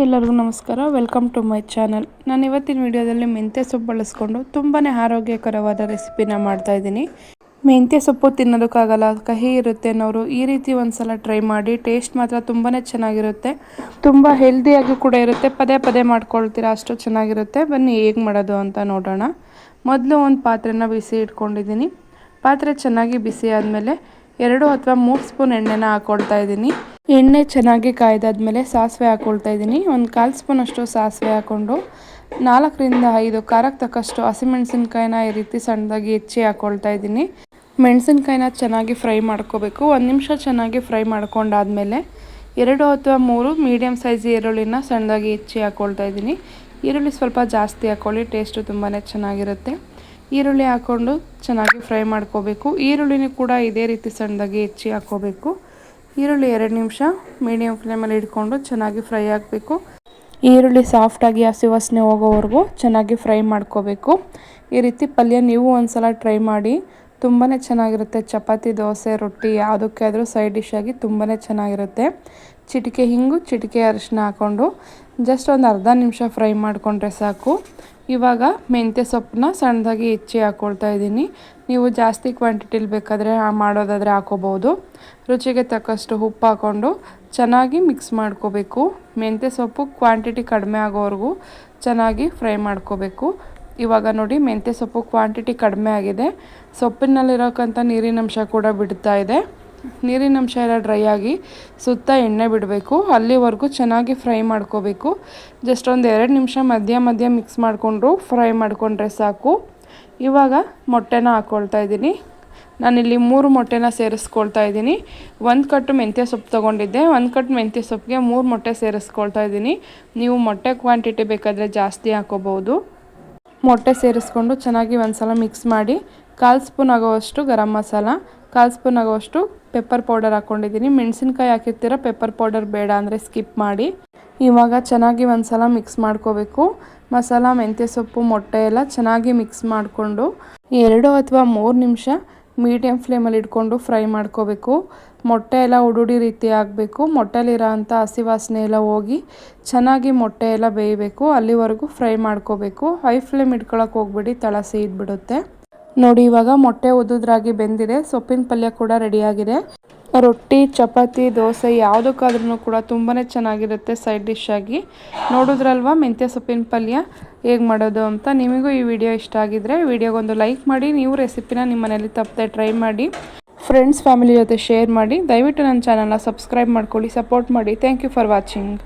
ಎಲ್ಲರಿಗೂ ನಮಸ್ಕಾರ. Welcome to my channel. ನಾನು ಇವತ್ತಿನ ವಿಡಿಯೋದಲ್ಲಿ ಮೆಂತ್ಯ ಸೊಪ್ಪು ಬಳಸ್ಕೊಂಡು ತುಂಬಾ ಆರೋಗ್ಯಕರವಾದ ರೆಸಿಪಿನ ಮಾಡ್ತಾ ಇದ್ದೀನಿ. ಮೆಂತ್ಯ ಸೊಪ್ಪು ತಿನ್ನೋದಕ್ಕಾಗಲ್ಲ, ಕಹಿ ಇರುತ್ತೆ ಅನ್ನೋರು ಈ ರೀತಿ ಒಂದ್ಸಲ ಟ್ರೈ ಮಾಡಿ. ಟೇಸ್ಟ್ ಮಾತ್ರ ತುಂಬಾ ಚೆನ್ನಾಗಿರುತ್ತೆ, ತುಂಬ ಹೆಲ್ದಿಯಾಗಿ ಕೂಡ ಇರುತ್ತೆ. ಪದೇ ಪದೇ ಮಾಡ್ಕೊಳ್ತೀರಾ, ಅಷ್ಟು ಚೆನ್ನಾಗಿರುತ್ತೆ. ಬನ್ನಿ ಹೇಗೆ ಮಾಡೋದು ಅಂತ ನೋಡೋಣ. ಮೊದಲು ಒಂದು ಪಾತ್ರೆನ ಬಿಸಿ ಇಟ್ಕೊಂಡಿದ್ದೀನಿ. ಪಾತ್ರೆ ಚೆನ್ನಾಗಿ ಬಿಸಿ ಆದಮೇಲೆ 2 ಅಥವಾ 3 ಸ್ಪೂನ್ ಎಣ್ಣೆನ ಹಾಕ್ಕೊಳ್ತಾ ಇದ್ದೀನಿ. ಎಣ್ಣೆ ಚೆನ್ನಾಗಿ ಕಾಯ್ದಾದ್ಮೇಲೆ ಸಾಸಿವೆ ಹಾಕ್ಕೊಳ್ತಾ ಇದ್ದೀನಿ. ಒಂದು 1/4 ಸ್ಪೂನ್ ಅಷ್ಟು ಸಾಸಿವೆ ಹಾಕ್ಕೊಂಡು 4 ರಿಂದ 5 ಖಾರಕ್ಕೆ ತಕ್ಕಷ್ಟು ಹಸಿಮೆಣಸಿನ್ಕಾಯಿನ ಈ ರೀತಿ ಸಣ್ಣದಾಗಿ ಹೆಚ್ಚಿ ಹಾಕ್ಕೊಳ್ತಾ ಇದ್ದೀನಿ. ಮೆಣಸಿನ್ಕಾಯಿನ ಚೆನ್ನಾಗಿ ಫ್ರೈ ಮಾಡ್ಕೋಬೇಕು. 1 ನಿಮಿಷ ಚೆನ್ನಾಗಿ ಫ್ರೈ ಮಾಡ್ಕೊಂಡಾದ್ಮೇಲೆ 2 ಅಥವಾ 3 ಮೀಡಿಯಮ್ ಸೈಜ್ ಈರುಳ್ಳಿನ ಸಣ್ಣದಾಗಿ ಹೆಚ್ಚಿ ಹಾಕ್ಕೊಳ್ತಾ ಇದ್ದೀನಿ. ಈರುಳ್ಳಿ ಸ್ವಲ್ಪ ಜಾಸ್ತಿ ಹಾಕ್ಕೊಳ್ಳಿ, ಟೇಸ್ಟು ತುಂಬಾ ಚೆನ್ನಾಗಿರುತ್ತೆ. ಈರುಳ್ಳಿ ಹಾಕ್ಕೊಂಡು ಚೆನ್ನಾಗಿ ಫ್ರೈ ಮಾಡ್ಕೋಬೇಕು. ಈರುಳ್ಳಿನೂ ಕೂಡ ಇದೇ ರೀತಿ ಸಣ್ಣದಾಗಿ ಹೆಚ್ಚಿ ಹಾಕ್ಕೋಬೇಕು. ಈರುಳ್ಳಿ 2 ನಿಮಿಷ ಮೀಡಿಯಮ್ ಫ್ಲೇಮಲ್ಲಿ ಇಟ್ಕೊಂಡು ಚೆನ್ನಾಗಿ ಫ್ರೈ ಆಗಬೇಕು. ಈರುಳ್ಳಿ ಸಾಫ್ಟಾಗಿ ಹಸಿ ವಾಸನೆ ಹೋಗೋವರೆಗೂ ಚೆನ್ನಾಗಿ ಫ್ರೈ ಮಾಡ್ಕೋಬೇಕು. ಈ ರೀತಿ ಪಲ್ಯ ನೀವು ಒಂದ್ಸಲ ಟ್ರೈ ಮಾಡಿ, ತುಂಬಾ ಚೆನ್ನಾಗಿರುತ್ತೆ. ಚಪಾತಿ, ದೋಸೆ, ರೊಟ್ಟಿ ಯಾವುದಕ್ಕೆ ಆದರೂ ಸೈಡ್ ಡಿಶ್ ಆಗಿ ತುಂಬಾ ಚೆನ್ನಾಗಿರುತ್ತೆ. ಚಿಟಿಕೆ ಹಿಂಗು, ಚಿಟಿಕೆ ಅರಿಶಿನ ಹಾಕ್ಕೊಂಡು ಜಸ್ಟ್ ಒಂದು ಅರ್ಧ ನಿಮಿಷ ಫ್ರೈ ಮಾಡಿಕೊಂಡ್ರೆ ಸಾಕು. ಇವಾಗ ಮೆಂತ್ಯ ಸೊಪ್ಪನ್ನ ಸಣ್ಣದಾಗಿ ಹೆಚ್ಚಿ ಹಾಕ್ಕೊಳ್ತಾ ಇದ್ದೀನಿ. ನೀವು ಜಾಸ್ತಿ ಕ್ವಾಂಟಿಟಿಲಿ ಬೇಕಾದರೆ ಮಾಡೋದಾದರೆ ಹಾಕೋಬೋದು. ರುಚಿಗೆ ತಕ್ಕಷ್ಟು ಉಪ್ಪು ಹಾಕ್ಕೊಂಡು ಚೆನ್ನಾಗಿ ಮಿಕ್ಸ್ ಮಾಡ್ಕೋಬೇಕು. ಮೆಂತ್ಯ ಸೊಪ್ಪು ಕ್ವಾಂಟಿಟಿ ಕಡಿಮೆ ಆಗೋವರೆಗೂ ಚೆನ್ನಾಗಿ ಫ್ರೈ ಮಾಡ್ಕೋಬೇಕು. ಇವಾಗ ನೋಡಿ, ಮೆಂತ್ಯ ಸೊಪ್ಪು ಕ್ವಾಂಟಿಟಿ ಕಡಿಮೆ ಆಗಿದೆ. ಸೊಪ್ಪಿನಲ್ಲಿರೋಕ್ಕಂಥ ನೀರಿನಂಶ ಕೂಡ ಬಿಡ್ತಾ ಇದೆ. ನೀರಿನಂಶ ಎಲ್ಲ ಡ್ರೈ ಆಗಿ ಸುತ್ತ ಎಣ್ಣೆ ಬಿಡಬೇಕು. ಅಲ್ಲಿವರೆಗೂ ಚೆನ್ನಾಗಿ ಫ್ರೈ ಮಾಡ್ಕೋಬೇಕು. ಜಸ್ಟ್ ಒಂದು 2 ನಿಮಿಷ ಮಧ್ಯ ಮಿಕ್ಸ್ ಮಾಡಿಕೊಂಡು ಫ್ರೈ ಮಾಡಿಕೊಂಡ್ರೆ ಸಾಕು. ಇವಾಗ ಮೊಟ್ಟೆನ ಹಾಕ್ಕೊಳ್ತಾ ಇದ್ದೀನಿ. ನಾನಿಲ್ಲಿ 3 ಮೊಟ್ಟೆನ ಸೇರಿಸ್ಕೊಳ್ತಾ ಇದ್ದೀನಿ. 1 ಕಟ್ಟು ಮೆಂತ್ಯ ಸೊಪ್ಪು ತೊಗೊಂಡಿದ್ದೆ. 1 ಕಟ್ಟು ಮೆಂತ್ಯ ಸೊಪ್ಪಿಗೆ 3 ಮೊಟ್ಟೆ ಸೇರಿಸ್ಕೊಳ್ತಾ ಇದ್ದೀನಿ. ನೀವು ಮೊಟ್ಟೆ ಕ್ವಾಂಟಿಟಿ ಬೇಕಾದರೆ ಜಾಸ್ತಿ ಹಾಕೋಬೋದು. ಮೊಟ್ಟೆ ಸೇರಿಸ್ಕೊಂಡು ಚೆನ್ನಾಗಿ ಒಂದ್ಸಲ ಮಿಕ್ಸ್ ಮಾಡಿ 1/4 spoon ಆಗೋವಷ್ಟು garam masala, 1/4 spoon ಆಗೋವಷ್ಟು pepper powder ಹಾಕ್ಕೊಂಡಿದ್ದೀನಿ. ಮೆಣಸಿನ್ಕಾಯಿ ಹಾಕಿರ್ತೀರ, ಪೆಪ್ಪರ್ ಪೌಡರ್ ಬೇಡ ಅಂದರೆ ಸ್ಕಿಪ್ ಮಾಡಿ. ಇವಾಗ ಚೆನ್ನಾಗಿ ಒಂದ್ಸಲ ಮಿಕ್ಸ್ ಮಾಡ್ಕೋಬೇಕು. ಮಸಾಲ, ಮೆಂತ್ಯ ಸೊಪ್ಪು, ಮೊಟ್ಟೆ ಎಲ್ಲ ಚೆನ್ನಾಗಿ ಮಿಕ್ಸ್ ಮಾಡಿಕೊಂಡು 2 ಅಥವಾ 3 ನಿಮಿಷ ಮೀಡಿಯಮ್ ಫ್ಲೇಮಲ್ಲಿ ಇಟ್ಕೊಂಡು ಫ್ರೈ ಮಾಡ್ಕೋಬೇಕು. ಮೊಟ್ಟೆ ಎಲ್ಲ ಉಡುಡಿ ರೀತಿ ಆಗಬೇಕು. ಮೊಟ್ಟೆಲಿರೋ ಅಂಥ ಹಸಿ ವಾಸನೆ ಎಲ್ಲ ಹೋಗಿ ಚೆನ್ನಾಗಿ ಮೊಟ್ಟೆ ಎಲ್ಲ ಬೇಯಬೇಕು. ಅಲ್ಲಿವರೆಗೂ ಫ್ರೈ ಮಾಡ್ಕೋಬೇಕು. ಹೈ ಫ್ಲೇಮ್ ಇಟ್ಕೊಳಕ್ಕೆ ಹೋಗ್ಬಿಡಿ, ತಳ ಸೀದ್ಬಿಡುತ್ತೆ. ನೋಡಿ, ಇವಾಗ ಮೊಟ್ಟೆ ಉದುದ್ರಾಗಿ ಬೆಂದಿದೆ. ಸೊಪ್ಪಿನ ಪಲ್ಯ ಕೂಡ ರೆಡಿಯಾಗಿದೆ. ರೊಟ್ಟಿ, ಚಪಾತಿ, ದೋಸೆ ಯಾವುದಕ್ಕಾದ್ರೂ ಕೂಡ ತುಂಬಾ ಚೆನ್ನಾಗಿರುತ್ತೆ ಸೈಡ್ ಡಿಶ್ ಆಗಿ. ನೋಡಿದ್ರಲ್ವ ಮೆಂತ್ಯ ಸೊಪ್ಪಿನ ಪಲ್ಯ ಹೇಗೆ ಮಾಡೋದು ಅಂತ. ನಿಮಗೂ ಈ ವಿಡಿಯೋ ಇಷ್ಟ ಆಗಿದ್ರೆ ವಿಡಿಯೋಗೊಂದು ಲೈಕ್ ಮಾಡಿ. ನೀವು ರೆಸಿಪಿನ ನಿಮ್ಮ ಮನೇಲಿ ತಪ್ಪದೆ ಟ್ರೈ ಮಾಡಿ. ಫ್ರೆಂಡ್ಸ್, ಫ್ಯಾಮಿಲಿ ಜೊತೆ ಶೇರ್ ಮಾಡಿ. ದಯವಿಟ್ಟು ನನ್ನ ಚಾನಲ್ನ ಸಬ್ಸ್ಕ್ರೈಬ್ ಮಾಡ್ಕೊಳ್ಳಿ, ಸಪೋರ್ಟ್ ಮಾಡಿ. Thank you for watching.